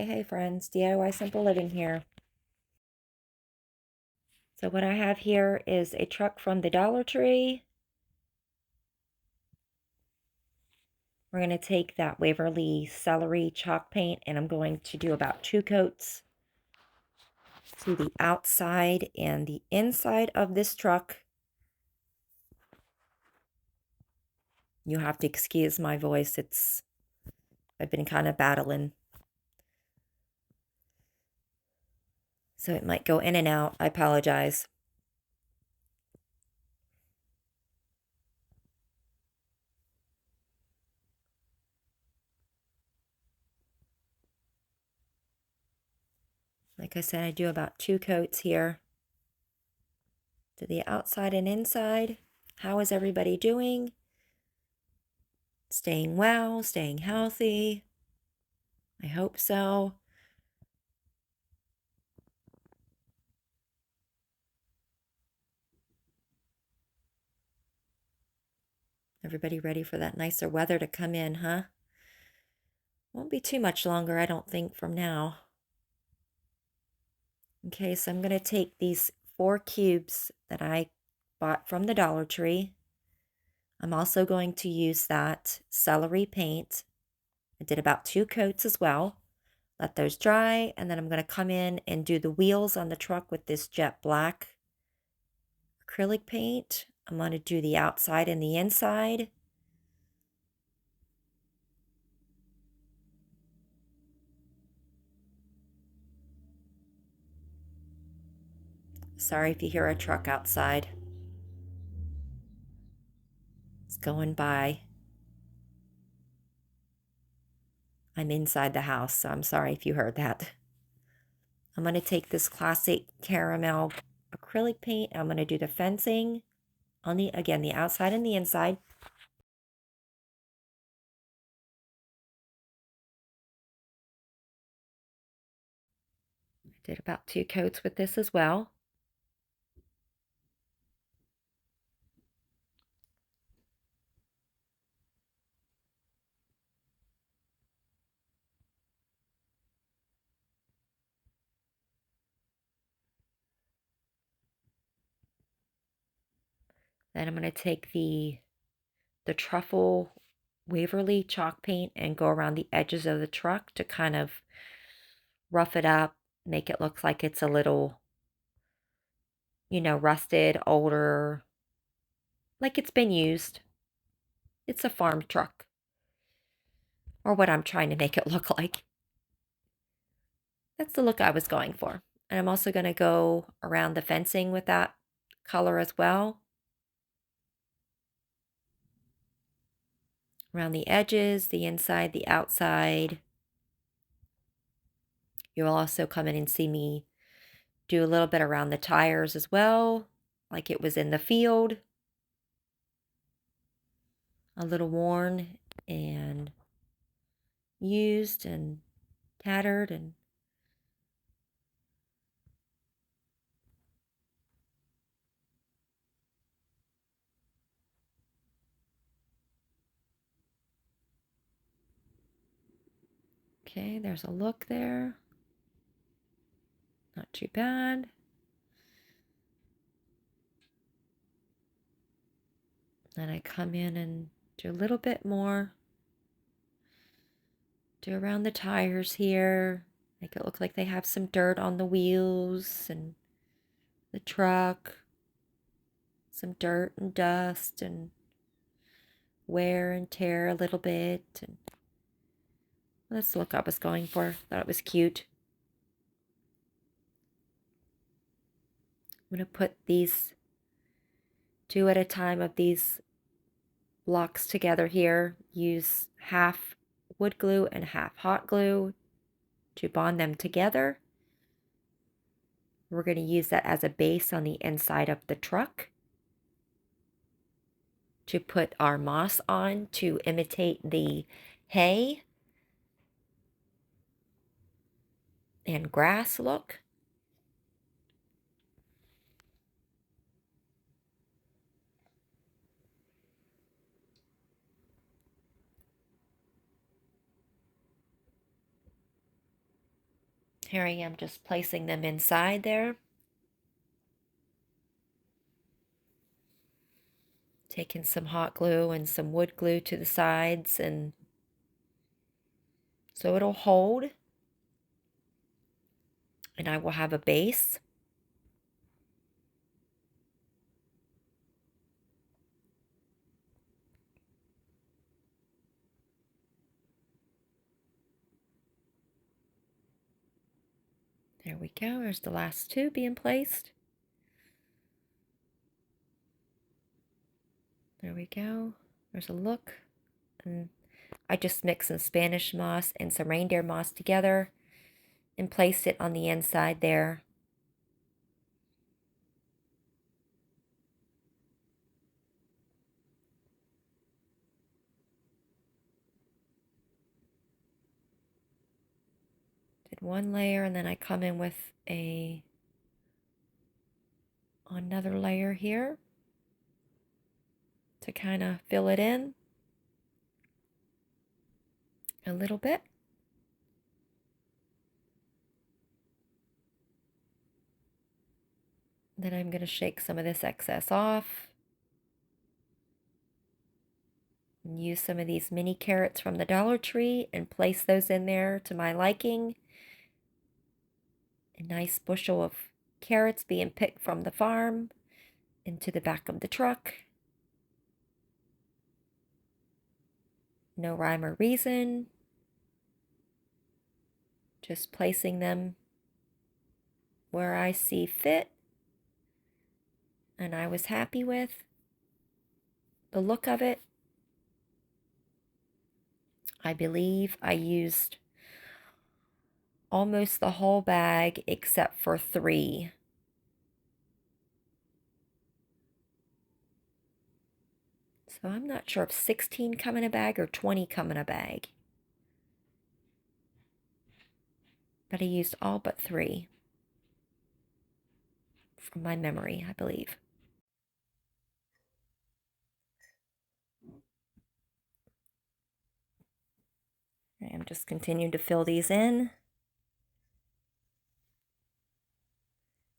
Hey friends, DIY Simple Living here. So what I have here is a truck from the Dollar Tree. We're going to take that Waverly celery chalk paint and I'm going to do about 2 coats to the outside and the inside of this truck. You'll have to excuse my voice. I've been kind of battling. So it might go in and out. I apologize. Like I said, I do about 2 coats here to the outside and inside. How is everybody doing? Staying well, staying healthy. I hope so. Everybody ready for that nicer weather to come in, huh? Won't be too much longer, I don't think, from now. Okay, so I'm going to take these 4 cubes that I bought from the Dollar Tree. I'm also going to use that celery paint. I did about 2 coats as well. Let those dry, and then I'm going to come in and do the wheels on the truck with this jet black acrylic paint. I'm going to do the outside and the inside. Sorry if you hear a truck outside. It's going by. I'm inside the house, so I'm sorry if you heard that. I'm going to take this classic caramel acrylic paint. I'm going to do the fencing on the outside and the inside. I did about 2 coats with this as well. Then I'm going to take the truffle Waverly chalk paint and go around the edges of the truck to kind of rough it up, make it look like it's a little, rusted, older, like it's been used. It's a farm truck, or what I'm trying to make it look like. That's the look I was going for. And I'm also going to go around the fencing with that color as well. Around the edges, the inside, the outside. You'll also come in and see me do a little bit around the tires as well, like it was in the field. A little worn and used and tattered and okay, there's a look there. Not too bad. Then I come in and do a little bit more. Do around the tires here. Make it look like they have some dirt on the wheels and the truck. Some dirt and dust and wear and tear a little bit. And that's the look I was going for. Thought it was cute. I'm going to put these 2 at a time of these blocks together here. Use half wood glue and half hot glue to bond them together. We're going to use that as a base on the inside of the truck to put our moss on to imitate the hay and grass look. Here I am just placing them inside there. Taking some hot glue and some wood glue to the sides, and so it'll hold, and I will have a base. There we go. There's the last two being placed. There we go. There's a look. And I just mixed some Spanish moss and some reindeer moss together and placed it on the inside there. Did one layer, and then I come in with another layer here to kind of fill it in a little bit. Then I'm going to shake some of this excess off and use some of these mini carrots from the Dollar Tree and place those in there to my liking. A nice bushel of carrots being picked from the farm into the back of the truck. No rhyme or reason. Just placing them where I see fit. And I was happy with the look of it. I believe I used almost the whole bag except for 3. So I'm not sure if 16 come in a bag or 20 come in a bag. But I used all but 3 from my memory, I believe. I'm just continuing to fill these in.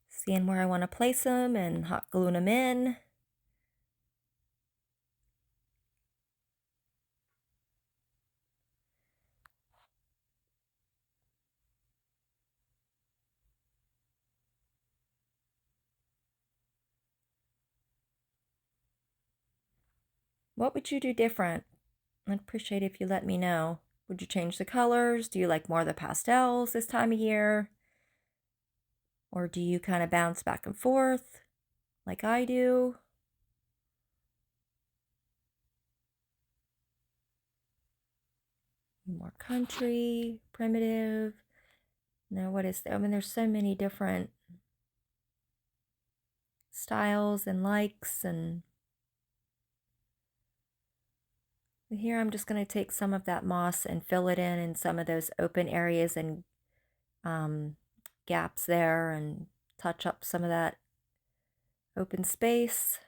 Seeing where I want to place them and hot gluing them in. What would you do different? I'd appreciate if you let me know. Would you change the colors? Do you like more of the pastels this time of year? Or do you kind of bounce back and forth like I do? More country, primitive. Now, what is there? I mean, there's so many different styles and likes, and here I'm just going to take some of that moss and fill it in some of those open areas and gaps there, and touch up some of that open space.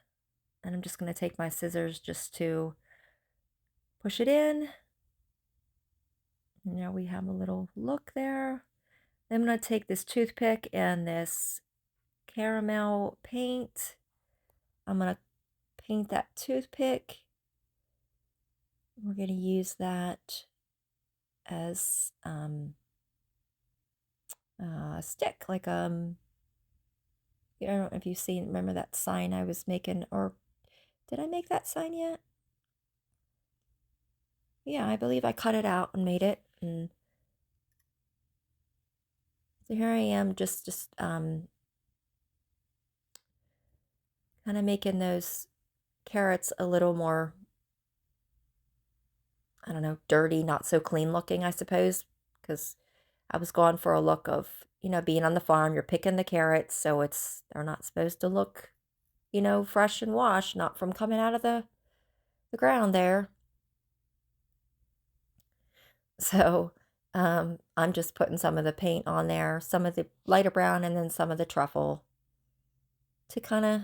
And I'm just going to take my scissors just to push it in. Now we have a little look there. Then I'm going to take this toothpick and this caramel paint. I'm going to paint that toothpick. We're going to use that as a stick, like I don't know if you've seen, remember that sign I was making, or did I make that sign yet? Yeah, I believe I cut it out and made it, and so here I am just kind of making those carrots a little more, I don't know, dirty, not so clean looking, I suppose, because I was going for a look of, being on the farm, you're picking the carrots, so they're not supposed to look, fresh and washed, not from coming out of the ground there. So I'm just putting some of the paint on there, some of the lighter brown, and then some of the truffle to kind of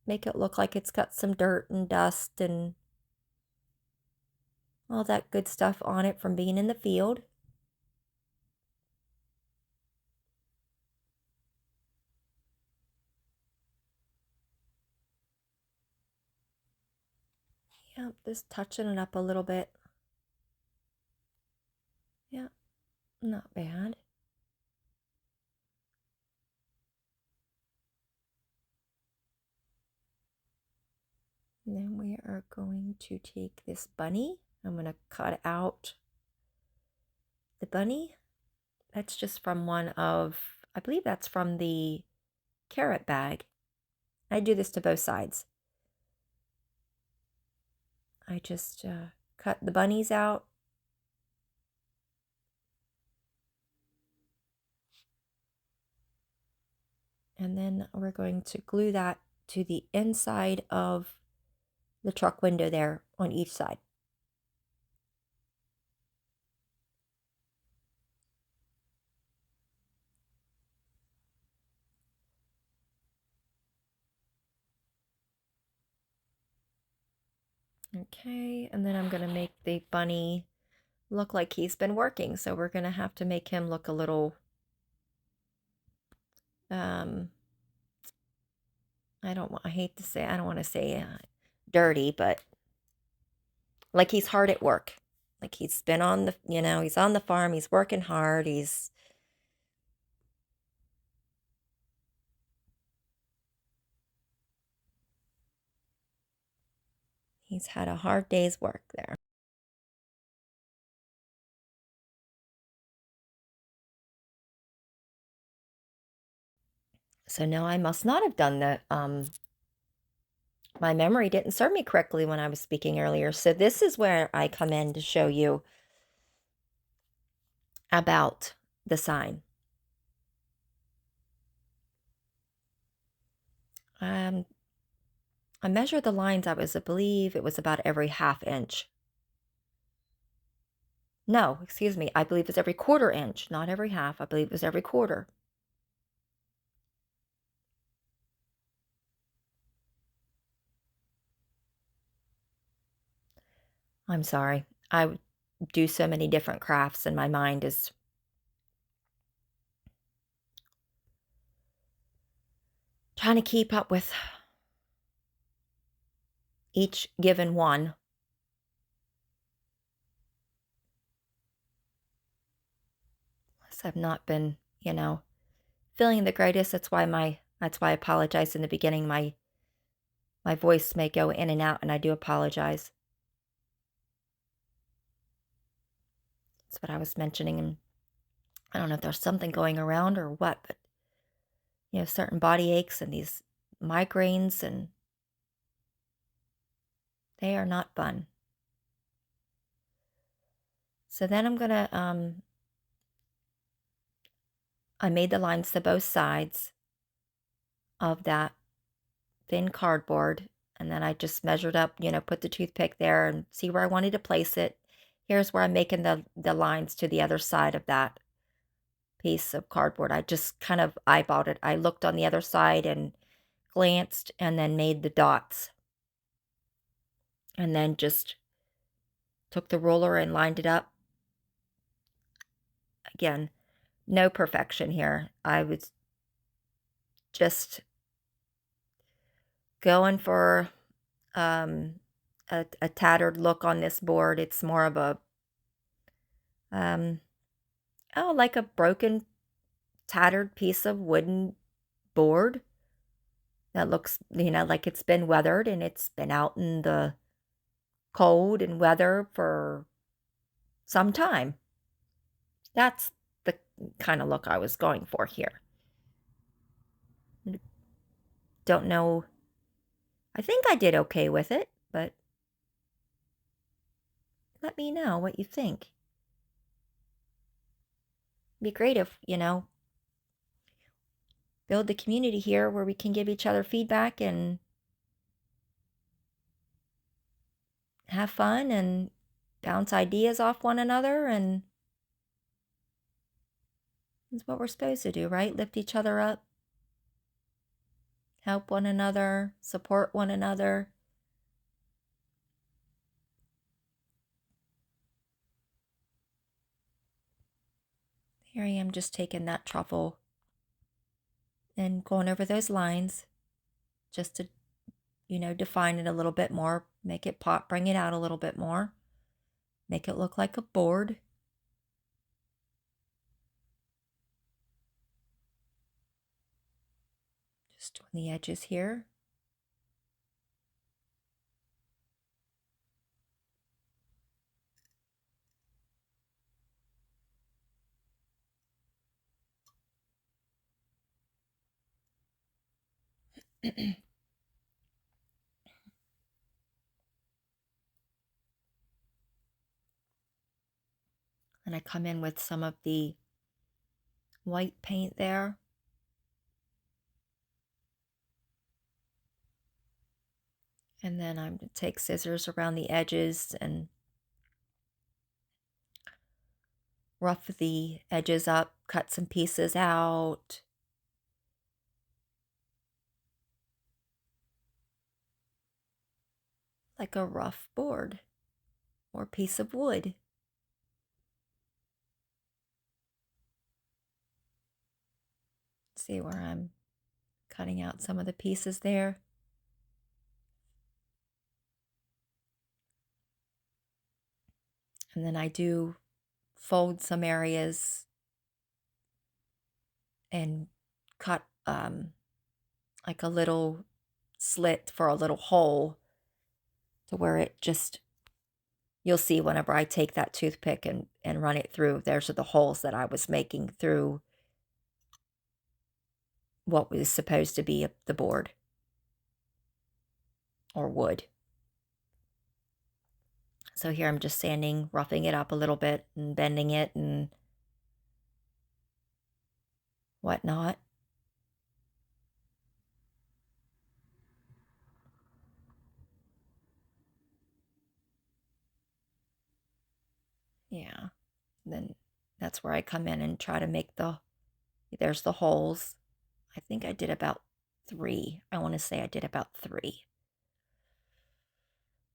make it look like it's got some dirt and dust and all that good stuff on it from being in the field. Just touching it up a little bit. Yeah, not bad. And then we are going to take this bunny. I'm going to cut out the bunny. That's just from one of, I believe that's from the carrot bag. I do this to both sides. I just cut the bunnies out. And then we're going to glue that to the inside of the truck window there on each side. Okay, and then I'm going to make the bunny look like he's been working. So we're going to have to make him look a little, I hate to say, I don't want to say dirty, but like he's hard at work. Like he's been on the, he's on the farm, he's working hard, he's had a hard day's work there. So no, I must not have done the, my memory didn't serve me correctly when I was speaking earlier. So this is where I come in to show you about the sign. I measured the lines. I believe it was about every ½ inch. No, excuse me. I believe it's every ½ inch, not every half. I believe it was every quarter. I'm sorry. I do so many different crafts and my mind is trying to keep up with each given one. I've not been, feeling the greatest. That's why I apologized in the beginning. My voice may go in and out, and I do apologize. That's what I was mentioning, and I don't know if there's something going around or what, but certain body aches and these migraines, and they are not fun. So then I'm gonna I made the lines to both sides of that thin cardboard, and then I just measured up, put the toothpick there and see where I wanted to place it. Here's where I'm making the lines to the other side of that piece of cardboard. I just kind of eyeballed it. I looked on the other side and glanced and then made the dots. And then just took the ruler and lined it up. Again, no perfection here. I was just going for a tattered look on this board. It's more of a, like a broken, tattered piece of wooden board that looks, like it's been weathered and it's been out in the cold and weather for some time. That's the kind of look I was going for here. Don't know. I think I did okay with it, but let me know what you think. It'd be great if, build the community here where we can give each other feedback and have fun and bounce ideas off one another, and that's what we're supposed to do, right? Lift each other up, help one another, support one another. Here I am just taking that truffle and going over those lines just to, define it a little bit more, Make it pop, bring it out a little bit more. Make it look like a board. Just on the edges here. And I come in with some of the white paint there. And then I'm going to take scissors around the edges and rough the edges up, cut some pieces out. Like a rough board or piece of wood. See where I'm cutting out some of the pieces there. And then I do fold some areas and cut like a little slit for a little hole to where it just, you'll see whenever I take that toothpick and run it through, there's the holes that I was making through what was supposed to be the board or wood. So here I'm just sanding, roughing it up a little bit and bending it and whatnot. Yeah. Then that's where I come in and try to make there's the holes. I think I did about 3. I want to say I did about 3.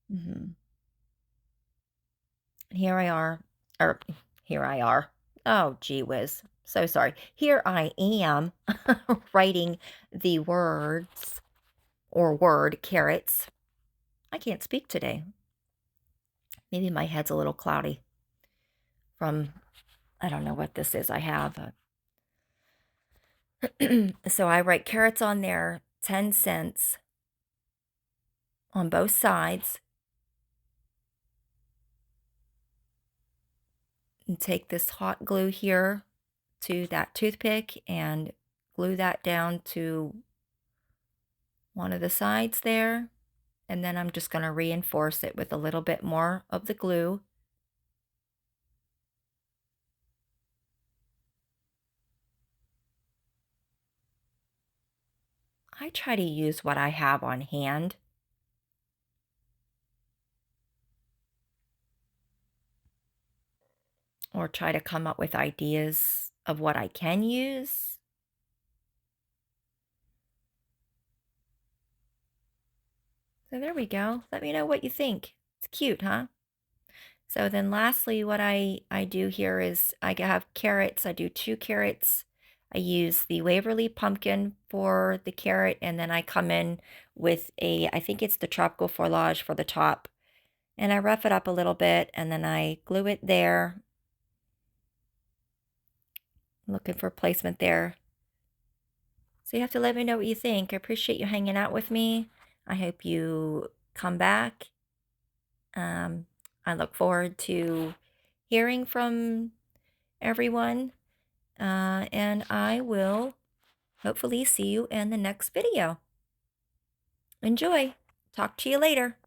And here I are, or here I are. Oh, gee whiz. So sorry. Here I am writing the words or word carrots. I can't speak today. Maybe my head's a little cloudy from, I don't know what this is I have. So I write carrots on there, 10 cents on both sides. And take this hot glue here to that toothpick and glue that down to one of the sides there. And then I'm just going to reinforce it with a little bit more of the glue. I try to use what I have on hand. Or try to come up with ideas of what I can use. So there we go. Let me know what you think. It's cute, huh? So then lastly, what I do here is I have carrots. I do 2 carrots. I use the Waverly pumpkin for the carrot, and then I come in with I think it's the tropical foliage for the top. And I rough it up a little bit, and then I glue it there. I'm looking for placement there. So you have to let me know what you think. I appreciate you hanging out with me. I hope you come back. I look forward to hearing from everyone. And I will hopefully see you in the next video. Enjoy. Talk to you later.